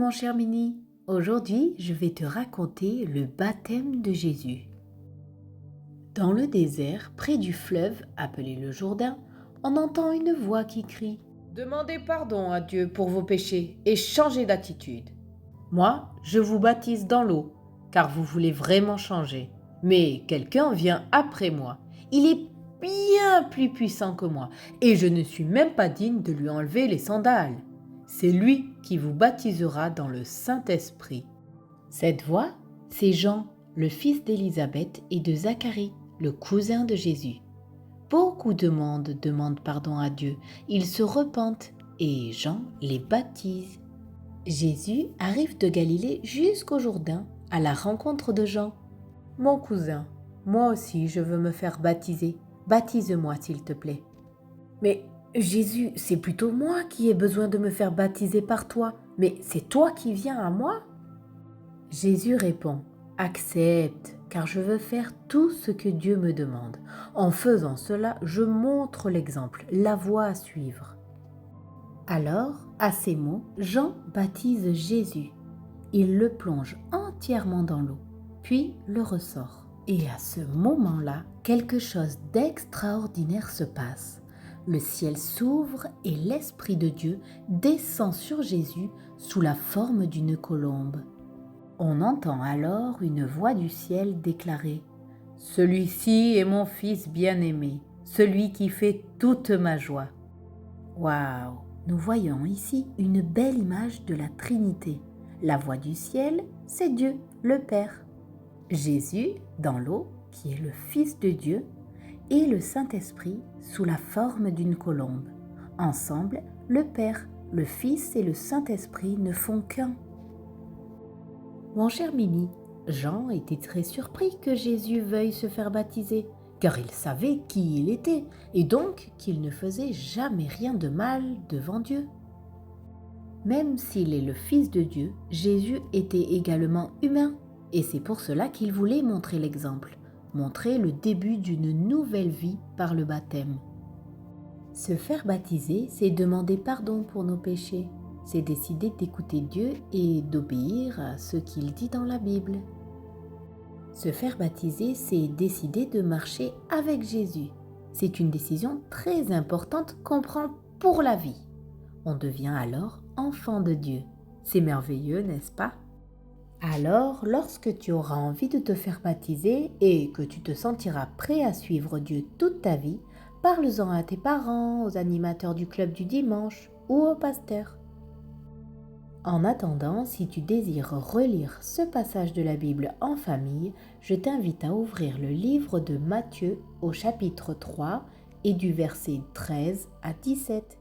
mon cher Mini, aujourd'hui je vais te raconter le baptême de Jésus. Dans le désert, près du fleuve appelé le Jourdain, on entend une voix qui crie « Demandez pardon à Dieu pour vos péchés et changez d'attitude. Moi, je vous baptise dans l'eau, car vous voulez vraiment changer. Mais quelqu'un vient après moi. Il est bien plus puissant que moi, et je ne suis même pas digne de lui enlever les sandales. C'est lui qui vous baptisera dans le Saint-Esprit. » Cette voix, c'est Jean, le fils d'Élisabeth et de Zacharie, le cousin de Jésus. Beaucoup de monde demande pardon à Dieu, ils se repentent et Jean les baptise. Jésus arrive de Galilée jusqu'au Jourdain à la rencontre de Jean. « Mon cousin, moi aussi je veux me faire baptiser. Baptise-moi s'il te plaît. » « Mais Jésus, c'est plutôt moi qui ai besoin de me faire baptiser par toi, mais c'est toi qui viens à moi ?» Jésus répond « Accepte, car je veux faire tout ce que Dieu me demande. En faisant cela, je montre l'exemple, la voie à suivre. » Alors, à ces mots, Jean baptise Jésus. Il le plonge entièrement dans l'eau, puis le ressort. Et à ce moment-là, quelque chose d'extraordinaire se passe. Le ciel s'ouvre et l'Esprit de Dieu descend sur Jésus sous la forme d'une colombe. On entend alors une voix du ciel déclarer « Celui-ci est mon Fils bien-aimé, celui qui fait toute ma joie. » Waouh! Nous voyons ici une belle image de la Trinité. La voix du ciel, c'est Dieu, le Père. Jésus, dans l'eau, qui est le Fils de Dieu, et le Saint-Esprit sous la forme d'une colombe. Ensemble, le Père, le Fils et le Saint-Esprit ne font qu'un. Mon cher Mimi, Jean était très surpris que Jésus veuille se faire baptiser, car il savait qui il était, et donc qu'il ne faisait jamais rien de mal devant Dieu. Même s'il est le Fils de Dieu, Jésus était également humain, et c'est pour cela qu'il voulait montrer l'exemple, montrer le début d'une nouvelle vie par le baptême. Se faire baptiser, c'est demander pardon pour nos péchés. C'est décider d'écouter Dieu et d'obéir à ce qu'il dit dans la Bible. Se faire baptiser, c'est décider de marcher avec Jésus. C'est une décision très importante qu'on prend pour la vie. On devient alors enfant de Dieu. C'est merveilleux, n'est-ce pas? Alors, lorsque tu auras envie de te faire baptiser et que tu te sentiras prêt à suivre Dieu toute ta vie, parle-en à tes parents, aux animateurs du club du dimanche ou au pasteur. En attendant, si tu désires relire ce passage de la Bible en famille, je t'invite à ouvrir le livre de Matthieu au chapitre 3 et du verset 13 à 17.